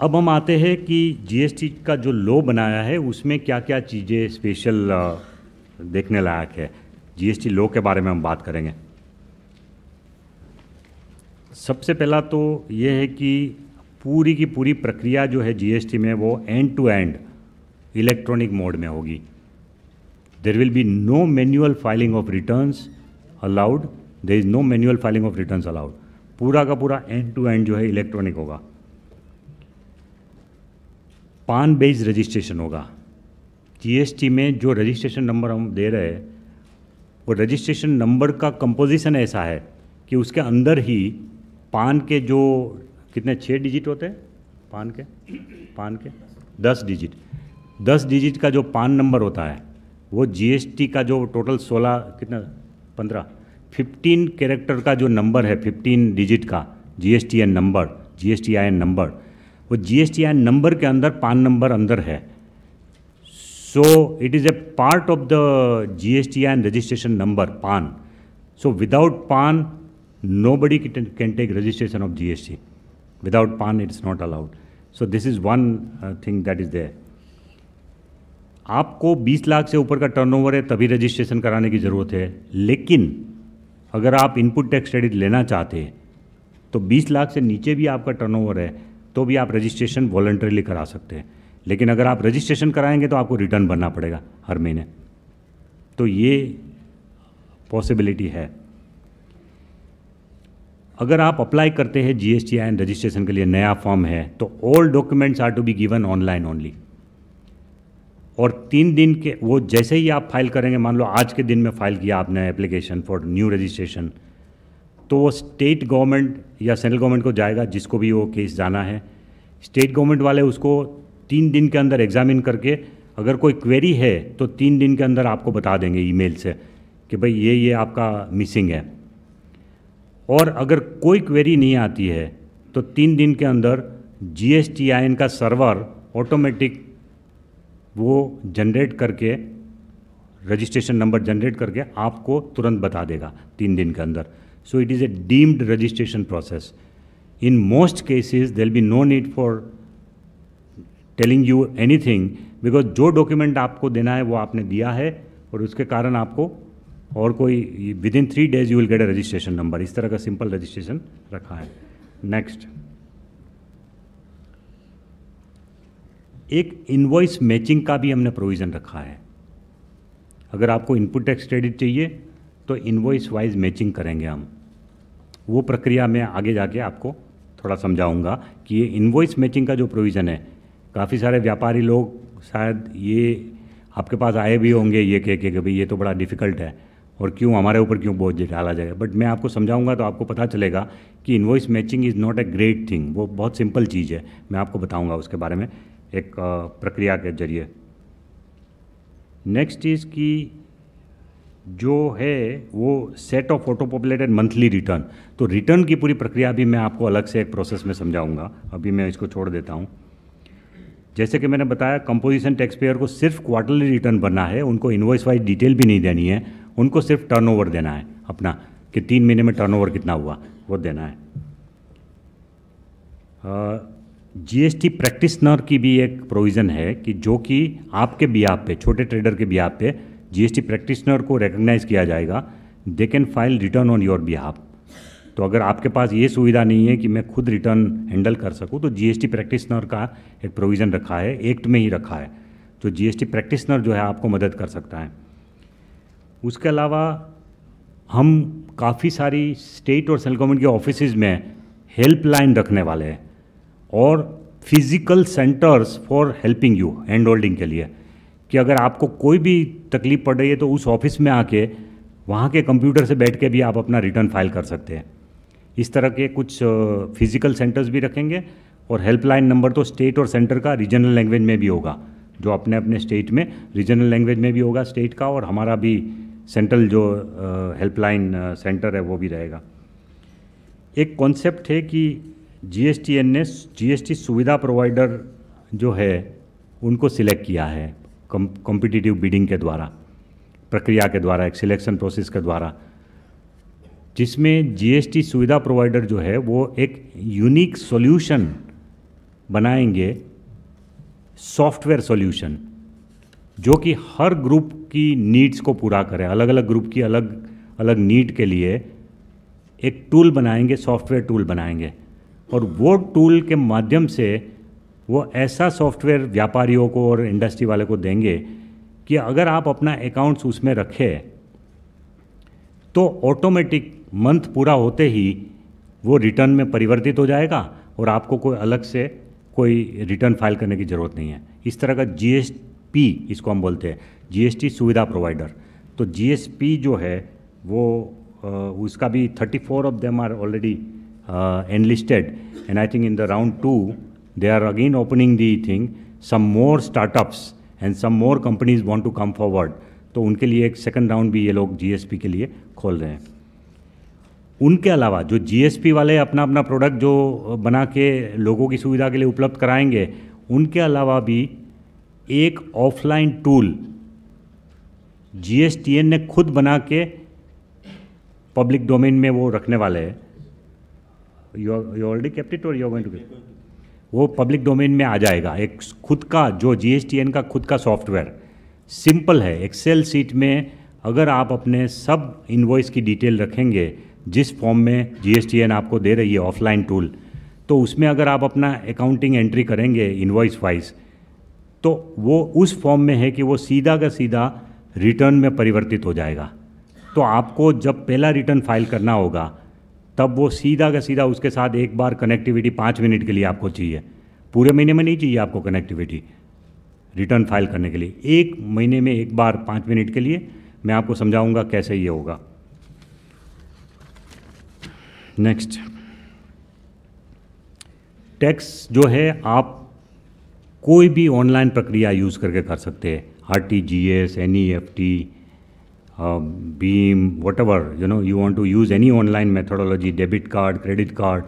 अब हम आते हैं कि जीएसटी का जो लॉ बनाया है उसमें क्या क्या चीज़ें स्पेशल देखने लायक है। जीएसटी लॉ के बारे में हम बात करेंगे। सबसे पहला तो ये है कि पूरी की पूरी प्रक्रिया जो है जीएसटी में वो end to end electronic mode में होगी। There will be no manual filing of returns allowed, there is no manual filing of returns allowed. पूरा का पूरा एंड टू एंड जो है इलेक्ट्रॉनिक होगा। पान बेस्ड रजिस्ट्रेशन होगा। जीएसटी में जो रजिस्ट्रेशन नंबर हम दे रहे हैं वो रजिस्ट्रेशन नंबर का कंपोजिशन ऐसा है कि उसके अंदर ही पान के जो कितने 6 डिजिट होते हैं, पान के 10 डिजिट, 10 डिजिट का जो पान नंबर होता है वो जीएसटी का जो टोटल 16 कितना 15 कैरेक्टर का जो नंबर है, 15 डिजिट का जीएसटीएन नंबर, जीएसटीआईएन नंबर, वो जीएसटीआईएन नंबर के अंदर पान नंबर अंदर है। सो it is A part of the GSTIN registration number पान। सो विदाउट पान nobody can take registration of GST. Without PAN it's not allowed. So this is one thing that is there. आपको 20 लाख से ऊपर का turnover है तभी registration कराने की ज़रूरत है, लेकिन अगर आप इनपुट टैक्स क्रेडिट लेना चाहते हैं तो 20 लाख से नीचे भी आपका टर्नओवर है तो भी आप रजिस्ट्रेशन वॉलंटरीली करा सकते हैं। लेकिन अगर आप रजिस्ट्रेशन कराएंगे तो आपको रिटर्न भरना पड़ेगा हर महीने। तो ये पॉसिबिलिटी है। अगर आप अप्लाई करते हैं जीएसटीआईएन रजिस्ट्रेशन के लिए, नया फॉर्म है, तो all documents are to be given online only. और 3 दिन के वो जैसे ही आप फाइल करेंगे, मान लो आज के दिन में फाइल किया आपने एप्लीकेशन फॉर न्यू रजिस्ट्रेशन, तो वो स्टेट गवर्नमेंट या सेंट्रल गवर्नमेंट को जाएगा, जिसको भी वो केस जाना है। स्टेट गवर्नमेंट वाले उसको 3 दिन के अंदर एग्जामिन करके अगर कोई क्वेरी है तो 3 दिन के अंदर आपको बता देंगे ईमेल से कि भाई ये आपका मिसिंग है। और अगर कोई क्वेरी नहीं आती है तो 3 दिन के अंदर जीएसटीआईएन का सर्वर ऑटोमेटिक वो जनरेट करके, रजिस्ट्रेशन नंबर जनरेट करके आपको तुरंत बता देगा 3 दिन के अंदर। So it is a deemed registration process. In most cases there will be no need for telling you anything, because जो डॉक्यूमेंट आपको देना है वो आपने दिया है और उसके कारण आपको और कोई within 3 days you will get a registration number. इस तरह का सिंपल रजिस्ट्रेशन रखा है। नेक्स्ट, एक इनवॉइस मैचिंग का भी हमने प्रोविज़न रखा है। अगर आपको इनपुट टैक्स क्रेडिट चाहिए तो इनवॉइस वाइज मैचिंग करेंगे हम। वो प्रक्रिया में आगे जाके आपको थोड़ा समझाऊंगा कि ये इनवॉइस मैचिंग का जो प्रोविज़न है, काफ़ी सारे व्यापारी लोग शायद ये आपके पास आए भी होंगे ये कह के कि भाई ये तो बड़ा डिफ़िकल्ट है और क्यों हमारे ऊपर क्यों बोझ डाला जाएगा। बट मैं आपको समझाऊंगा तो आपको पता चलेगा कि invoice matching is not a great thing. वो बहुत सिंपल चीज़ है। मैं आपको बताऊंगा उसके बारे में एक प्रक्रिया के जरिए। नेक्स्ट चीज़ की जो है वो set of auto populated monthly return. तो रिटर्न की पूरी प्रक्रिया भी मैं आपको अलग से एक प्रोसेस में समझाऊंगा। अभी मैं इसको छोड़ देता हूँ। जैसे कि मैंने बताया, कंपोजिशन टैक्स पेयर को सिर्फ क्वार्टरली रिटर्न भरना है, उनको इनवॉइस वाइज डिटेल भी नहीं देनी है, उनको सिर्फ टर्नओवर देना है अपना कि 3 महीने में टर्नओवर कितना हुआ वो देना है। जीएसटी प्रैक्टिशनर की भी एक प्रोविज़न है कि जो कि आपके बिहाफ पे, छोटे ट्रेडर के बिहाफ पे जीएसटी प्रैक्टिशनर को रिकग्नाइज किया जाएगा। They can file return on your behalf. तो अगर आपके पास ये सुविधा नहीं है कि मैं खुद रिटर्न हैंडल कर सकूं, तो जीएसटी प्रैक्टिशनर का एक प्रोविज़न रखा है, एक्ट में ही रखा है, तो जीएसटी प्रैक्टिशनर जो है आपको मदद कर सकता है। उसके अलावा हम काफ़ी सारी स्टेट और सेंट्रल गवर्नमेंट के ऑफिसेज में हेल्पलाइन रखने वाले हैं और physical centres for helping you, hand holding के लिए, कि अगर आपको कोई भी तकलीफ पड़ रही है तो उस ऑफिस में आके वहाँ के कंप्यूटर से बैठ के भी आप अपना रिटर्न फाइल कर सकते हैं। इस तरह के कुछ फिज़िकल सेंटर्स भी रखेंगे और हेल्पलाइन नंबर तो स्टेट और सेंटर का रीजनल लैंग्वेज में भी होगा, जो अपने अपने स्टेट में रीजनल लैंग्वेज में भी होगा स्टेट का, और हमारा भी सेंट्रल जो हेल्पलाइन सेंटर है वो भी रहेगा। एक कॉन्सेप्ट है कि जीएसटीएन ने जीएसटी सुविधा प्रोवाइडर जो है उनको सिलेक्ट किया है कॉम्पिटिटिव बिडिंग के द्वारा, प्रक्रिया के द्वारा, एक सिलेक्शन प्रोसेस के द्वारा, जिसमें जीएसटी सुविधा प्रोवाइडर जो है वो एक यूनिक सॉल्यूशन बनाएंगे सॉफ्टवेयर सॉल्यूशन जो कि हर ग्रुप की नीड्स को पूरा करे, अलग अलग ग्रुप की अलग अलग नीड के लिए एक टूल बनाएंगे, सॉफ्टवेयर टूल बनाएंगे, और वो टूल के माध्यम से वो ऐसा सॉफ्टवेयर व्यापारियों को और इंडस्ट्री वाले को देंगे कि अगर आप अपना अकाउंट्स उसमें रखें तो ऑटोमेटिक मंथ पूरा होते ही वो रिटर्न में परिवर्तित हो जाएगा और आपको कोई अलग से कोई रिटर्न फाइल करने की ज़रूरत नहीं है। इस तरह का जीएसपी इसको हम बोलते हैं, जीएसटी सुविधा प्रोवाइडर। तो जीएसपी जो है वो उसका भी 34 of them are already enlisted and I think in the round 2 they are again opening the thing, some more startups and some more companies want to come forward, तो उनके लिए एक सेकंड राउंड भी ये लोग जीएसपी के लिए खोल रहे हैं। उनके अलावा जो जीएसपी वाले अपना अपना प्रोडक्ट जो बना के लोगों की सुविधा के लिए उपलब्ध कराएंगे, उनके अलावा भी एक ऑफलाइन टूल जीएसटीएन ने खुद बना के पब्लिक डोमेन में वो रखने वाले हैं। यू ऑलरेडी केप्ट इट और you are going to keep, वो पब्लिक डोमेन में आ जाएगा। एक खुद का जो जीएसटीएन का खुद का सॉफ्टवेयर सिंपल है, एक्सेल सीट में अगर आप अपने सब इनवॉइस की डिटेल रखेंगे जिस फॉर्म में जीएसटीएन आपको दे रही है ऑफलाइन टूल, तो उसमें अगर आप अपना अकाउंटिंग एंट्री करेंगे इनवॉइस वाइज, तो वो उस फॉर्म में है कि वो सीधा का सीधा रिटर्न में परिवर्तित हो जाएगा। तो आपको जब पहला रिटर्न फाइल करना होगा तब वो सीधा का सीधा उसके साथ एक बार कनेक्टिविटी 5 मिनट के लिए आपको चाहिए, पूरे महीने में नहीं चाहिए आपको कनेक्टिविटी रिटर्न फाइल करने के लिए। एक महीने में एक बार 5 मिनट के लिए मैं आपको समझाऊंगा कैसे ये होगा। नेक्स्ट, टैक्स जो है आप कोई भी ऑनलाइन प्रक्रिया यूज़ करके कर सकते हैं, RTGS, NEFT, beam, whatever you want to use any online methodology, debit card, credit card,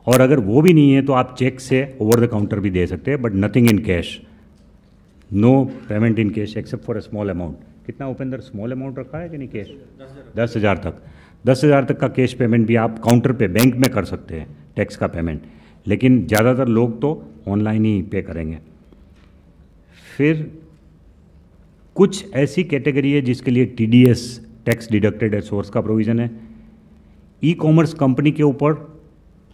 और अगर वो भी नहीं है तो आप चेक से ओवर द काउंटर भी दे सकते हैं, but nothing in cash, no payment in cash except for a small amount. कितना उपेंद्र स्मॉल अमाउंट रखा है कि नहीं कैश? 10,000 तक। 10,000 तक का कैश पेमेंट भी आप काउंटर पे बैंक में कर सकते हैं टैक्स का पेमेंट, लेकिन ज़्यादातर लोग तो ऑनलाइन ही पे करेंगे। फिर कुछ ऐसी कैटेगरी है जिसके लिए TDS tax deducted at source का प्रोविज़न है। ई कॉमर्स कंपनी के ऊपर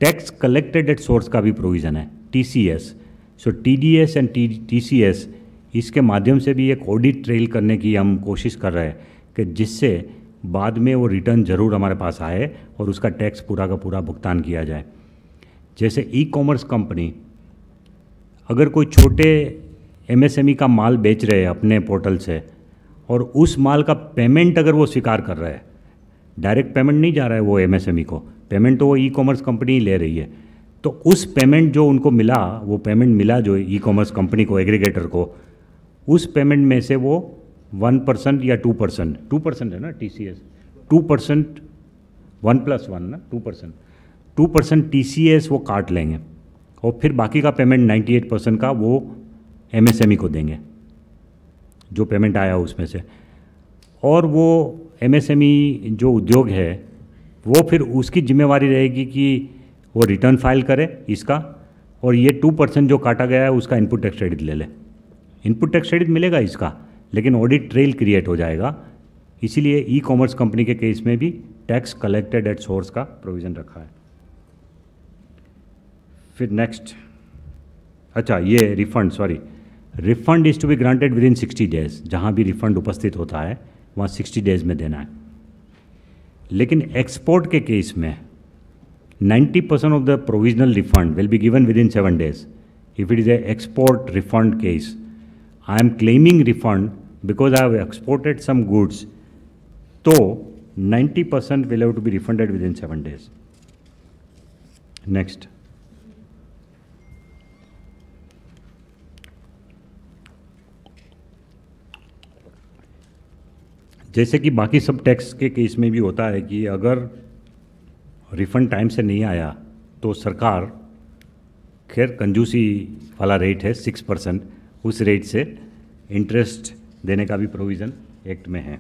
टैक्स कलेक्टेड एट सोर्स का भी प्रोविज़न है, TCS. So TDS and TCS इसके माध्यम से भी एक ऑडिट ट्रेल करने की हम कोशिश कर रहे हैं कि जिससे बाद में वो रिटर्न ज़रूर हमारे पास आए और उसका टैक्स पूरा का पूरा भुगतान किया जाए। जैसे ई कॉमर्स कंपनी अगर कोई छोटे एमएसएमई का माल बेच रहे हैं अपने पोर्टल से और उस माल का पेमेंट अगर वो स्वीकार कर रहा है, डायरेक्ट पेमेंट नहीं जा रहा है वो एमएसएमई को, पेमेंट तो वो ई कॉमर्स कंपनी ही ले रही है, तो उस पेमेंट जो उनको मिला, वो पेमेंट मिला जो ई कॉमर्स कंपनी को, एग्रीगेटर को, उस पेमेंट में से वो 1% या 2% है ना टीसीएस, 2%, 1+1 ना 2% टीसीएस वो काट लेंगे और फिर बाकी का पेमेंट 98% का वो एमएसएमई को देंगे जो पेमेंट आया उसमें से। और वो एमएसएमई जो उद्योग है वो फिर उसकी जिम्मेवारी रहेगी कि वो रिटर्न फाइल करे इसका, और ये 2% जो काटा गया है उसका इनपुट टैक्स क्रेडिट ले ले। इनपुट टैक्स क्रेडिट मिलेगा इसका, लेकिन ऑडिट ट्रेल क्रिएट हो जाएगा। इसीलिए ई कॉमर्स कंपनी के केस में भी टैक्स कलेक्टेड एट सोर्स का प्रोविज़न रखा है। फिर नेक्स्ट, अच्छा ये refund is to be granted within 60 days. जहाँ भी रिफंड उपस्थित होता है वहाँ 60 डेज में देना है। लेकिन एक्सपोर्ट के केस में 90% of the provisional refund will be given within 7 days। If it is a export refund case, I am claiming refund because I have exported some goods, तो 90% will have to be refunded within 7 days। Next, जैसे कि बाकी सब tax के case में भी होता है कि अगर रिफंड टाइम से नहीं आया तो सरकार, खैर कंजूसी वाला रेट है 6%, उस रेट से इंटरेस्ट देने का भी प्रोविज़न एक्ट में है।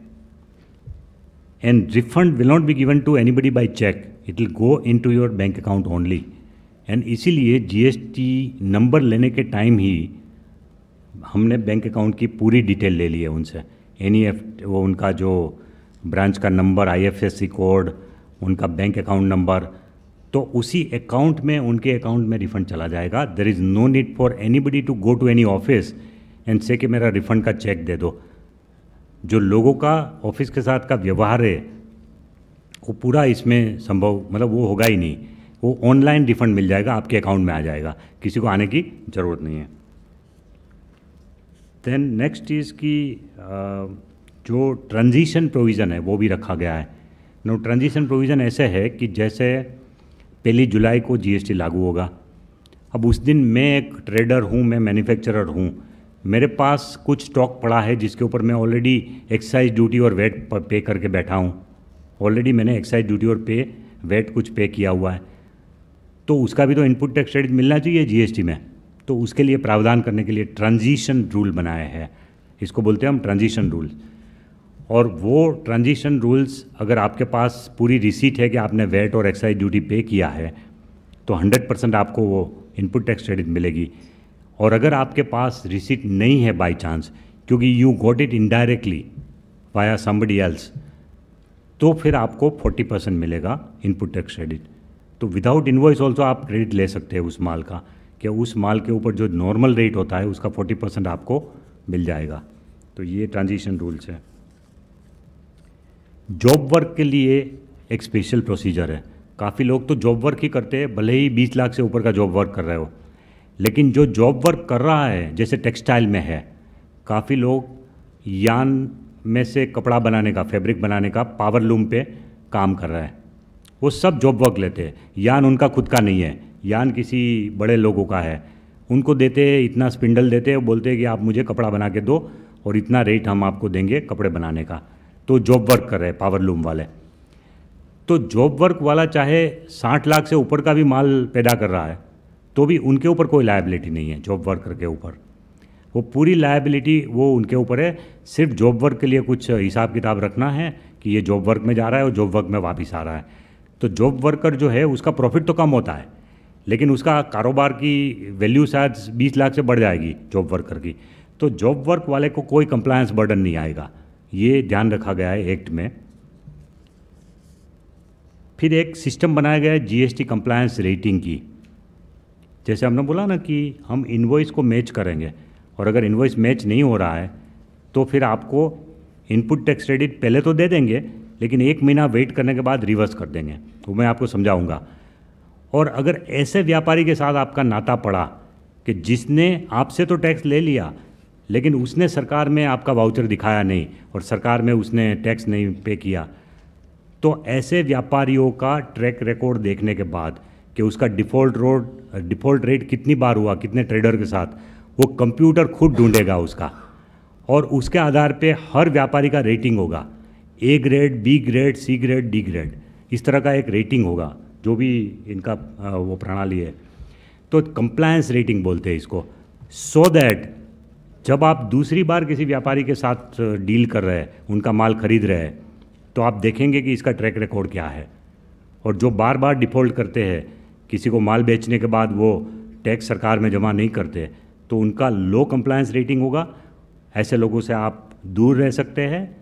And refund will not be given to anybody by cheque, it will go into your bank account only. And इसीलिए जीएसटी नंबर लेने के टाइम ही हमने बैंक अकाउंट की पूरी डिटेल ले ली है उनसे, एनईएफटी, वो उनका जो ब्रांच का नंबर, आईएफएससी कोड, उनका बैंक अकाउंट नंबर, तो उसी अकाउंट में, उनके अकाउंट में रिफ़ंड चला जाएगा। There is no need for anybody to go to any office and say कि मेरा रिफ़ंड का चेक दे दो। जो लोगों का ऑफिस के साथ का व्यवहार है वो पूरा इसमें संभव, मतलब वो होगा ही नहीं। वो ऑनलाइन रिफ़ंड मिल जाएगा, आपके अकाउंट में आ जाएगा, किसी को आने की ज़रूरत नहीं है। देन नेक्स्ट चीज़ की जो ट्रांजिशन प्रोविज़न है वो भी रखा गया है। नो, ट्रांजिशन प्रोविज़न ऐसे है कि जैसे 1 जुलाई को जीएसटी लागू होगा। अब उस दिन मैं एक ट्रेडर हूँ, मैं मैन्युफैक्चरर हूँ, मेरे पास कुछ स्टॉक पड़ा है जिसके ऊपर मैं ऑलरेडी एक्साइज ड्यूटी और वेट पे करके बैठा हूँ। ऑलरेडी मैंने एक्साइज ड्यूटी और वेट कुछ पे किया हुआ है, तो उसका भी तो इनपुट टैक्स क्रेडिट मिलना चाहिए जीएसटी में। तो उसके लिए प्रावधान करने के लिए ट्रांजिशन रूल बनाए हैं, इसको बोलते हैं हम ट्रांजिशन रूल। और वो ट्रांजिशन रूल्स, अगर आपके पास पूरी रिसीट है कि आपने वेट और एक्साइज ड्यूटी पे किया है, तो 100% आपको वो इनपुट टैक्स क्रेडिट मिलेगी। और अगर आपके पास रिसीट नहीं है बाय चांस, क्योंकि you got it indirectly via somebody else, तो फिर आपको 40% मिलेगा इनपुट टैक्स क्रेडिट। तो विदाउट इनवॉइस ऑल्सो आप क्रेडिट ले सकते हैं उस माल का, कि उस माल के ऊपर जो नॉर्मल रेट होता है उसका 40% आपको मिल जाएगा। तो ये ट्रांजिशन रूल्स है। जॉब वर्क के लिए एक स्पेशल प्रोसीजर है। काफ़ी लोग तो जॉब वर्क ही करते हैं, भले ही 20 लाख से ऊपर का जॉब वर्क कर रहे हो, लेकिन जो जॉब वर्क कर रहा है, जैसे टेक्सटाइल में है, काफ़ी लोग यान में से कपड़ा बनाने का, फैब्रिक बनाने का पावर लूम पे काम कर रहा है, वो सब जॉब वर्क लेते हैं। यान उनका खुद का नहीं है, यान किसी बड़े लोगों का है, उनको देते हैं, इतना स्पिंडल देते हैं, बोलते हैं कि आप मुझे कपड़ा बना के दो और इतना रेट हम आपको देंगे कपड़े बनाने का। तो जॉब वर्क कर रहे हैं पावर लूम वाले। तो जॉब वर्क वाला चाहे 60 लाख से ऊपर का भी माल पैदा कर रहा है, तो भी उनके ऊपर कोई लायबिलिटी नहीं है जॉब वर्कर के ऊपर। वो पूरी लायबिलिटी वो उनके ऊपर है। सिर्फ जॉब वर्क के लिए कुछ हिसाब किताब रखना है कि ये जॉब वर्क में जा रहा है और जॉब वर्क में वापस आ रहा है। तो जॉब वर्कर जो है उसका प्रॉफिट तो कम होता है, लेकिन उसका कारोबार की वैल्यू शायद 20 लाख से बढ़ जाएगी जॉब वर्कर की। तो जॉब वर्क वाले को कोई कंप्लायंस बर्डन नहीं आएगा, ये ध्यान रखा गया है एक्ट में। फिर एक सिस्टम बनाया गया है जीएसटी कंप्लायंस रेटिंग की। जैसे हमने बोला ना कि हम इनवॉइस को मैच करेंगे, और अगर इनवॉइस मैच नहीं हो रहा है तो फिर आपको इनपुट टैक्स क्रेडिट पहले तो दे देंगे, लेकिन 1 महीना वेट करने के बाद रिवर्स कर देंगे, वो मैं आपको समझाऊंगा। और अगर ऐसे व्यापारी के साथ आपका नाता पड़ा कि जिसने आपसे तो टैक्स ले लिया, लेकिन उसने सरकार में आपका वाउचर दिखाया नहीं और सरकार में उसने टैक्स नहीं पे किया, तो ऐसे व्यापारियों का ट्रैक रिकॉर्ड देखने के बाद कि उसका डिफ़ॉल्ट रेट कितनी बार हुआ, कितने ट्रेडर के साथ, वो कंप्यूटर खुद ढूंढेगा उसका, और उसके आधार पे हर व्यापारी का रेटिंग होगा। A grade, B grade, C grade, D grade, इस तरह का एक रेटिंग होगा, जो भी इनका वो प्रणाली है। तो कंप्लायंस रेटिंग बोलते हैं इसको। सो दैट जब आप दूसरी बार किसी व्यापारी के साथ डील कर रहे हैं, उनका माल खरीद रहे हैं, तो आप देखेंगे कि इसका ट्रैक रिकॉर्ड क्या है। और जो बार बार डिफ़ॉल्ट करते हैं, किसी को माल बेचने के बाद वो टैक्स सरकार में जमा नहीं करते, तो उनका लो कंप्लायंस रेटिंग होगा। ऐसे लोगों से आप दूर रह सकते हैं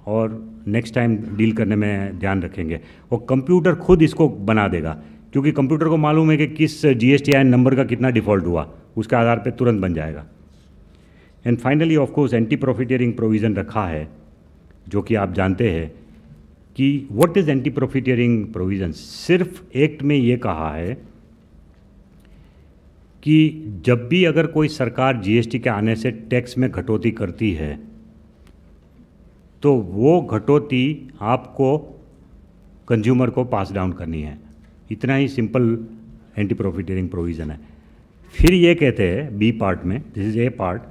और नेक्स्ट टाइम डील करने में ध्यान रखेंगे। और कंप्यूटर खुद इसको बना देगा, क्योंकि कंप्यूटर को मालूम है कि किस जीएसटीआईएन नंबर का कितना डिफ़ॉल्ट हुआ, उसके आधार पर तुरंत बन जाएगा। And finally of course anti profiteering provision रखा है, जो कि आप जानते हैं कि what is anti profiteering provision. सिर्फ एक्ट में ये कहा है कि जब भी अगर कोई सरकार जीएसटी के आने से टैक्स में कटौती करती है, तो वो कटौती आपको कंज्यूमर को पास डाउन करनी है। इतना ही सिंपल एंटी प्रॉफिटियरिंग प्रोविज़न है। फिर ये कहते हैं बी पार्ट में, दिस इज ए पार्ट,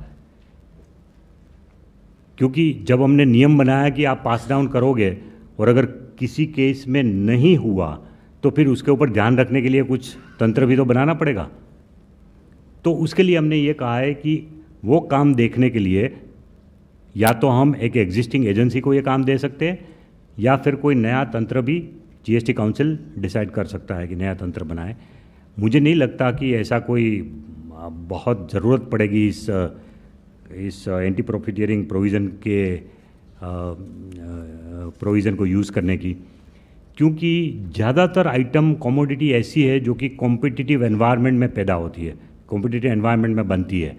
क्योंकि जब हमने नियम बनाया कि आप पास डाउन करोगे और अगर किसी केस में नहीं हुआ, तो फिर उसके ऊपर ध्यान रखने के लिए कुछ तंत्र भी तो बनाना पड़ेगा। तो उसके लिए हमने ये कहा है कि वो काम देखने के लिए या तो हम एक एग्जिस्टिंग एजेंसी को ये काम दे सकते हैं, या फिर कोई नया तंत्र भी जीएसटी काउंसिल डिसाइड कर सकता है कि नया तंत्र बनाए। मुझे नहीं लगता कि ऐसा कोई बहुत ज़रूरत पड़ेगी इस एंटी प्रॉफिटियरिंग प्रोविज़न के प्रोविज़न को यूज़ करने की, क्योंकि ज़्यादातर आइटम कमोडिटी ऐसी है जो कि कॉम्पिटिटिव एनवायरनमेंट में पैदा होती है, कॉम्पिटिटिव एनवायरनमेंट में बनती है।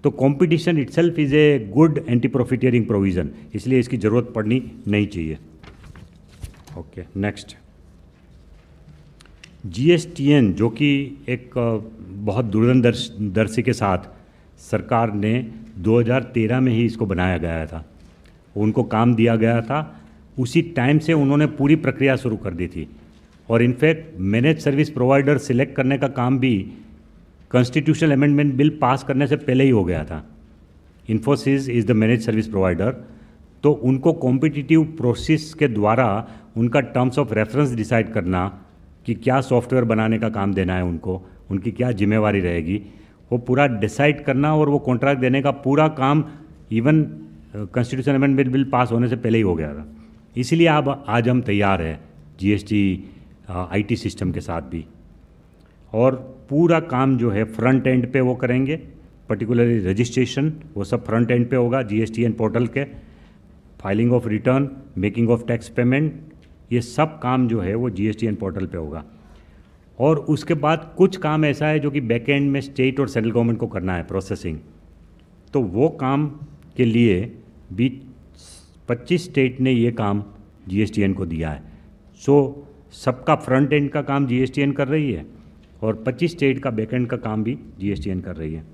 तो competition itself is a good anti profiteering provision, इसलिए इसकी ज़रूरत पड़नी नहीं चाहिए। ओके, नेक्स्ट GSTN, जो कि एक बहुत दूरदर्शी के साथ सरकार ने 2013 में ही इसको बनाया गया था, उनको काम दिया गया था, उसी टाइम से उन्होंने पूरी प्रक्रिया शुरू कर दी थी। और in fact manage service provider select करने का काम भी कॉन्स्टिट्यूशनल अमेंडमेंट बिल पास करने से पहले ही हो गया था। Infosys is the manage service provider, तो उनको कॉम्पिटिटिव प्रोसेस के द्वारा उनका टर्म्स ऑफ रेफरेंस डिसाइड करना कि क्या सॉफ्टवेयर बनाने का काम देना है उनको, उनकी क्या जिम्मेवारी रहेगी, वो पूरा डिसाइड करना और वो कॉन्ट्रैक्ट देने का पूरा काम even constitutional amendment bill pass होने से पहले ही हो गया था। इसीलिए अब आज हम तैयार हैं GST IT सिस्टम के साथ भी, और पूरा काम जो है फ्रंट एंड पे वो करेंगे, पर्टिकुलरली रजिस्ट्रेशन वो सब फ्रंट एंड पे होगा GSTN पोर्टल के, filing of return, making of tax payment, ये सब काम जो है वो GSTN पोर्टल पे होगा। और उसके बाद कुछ काम ऐसा है जो कि बैक एंड में स्टेट और सेंट्रल गवर्नमेंट को करना है, प्रोसेसिंग, तो वो काम के लिए भी 25 स्टेट ने ये काम GSTN को दिया है। सो सबका फ्रंट एंड का काम GSTN कर रही है और 25 स्टेट का बैक एंड का काम भी GSTN कर रही है।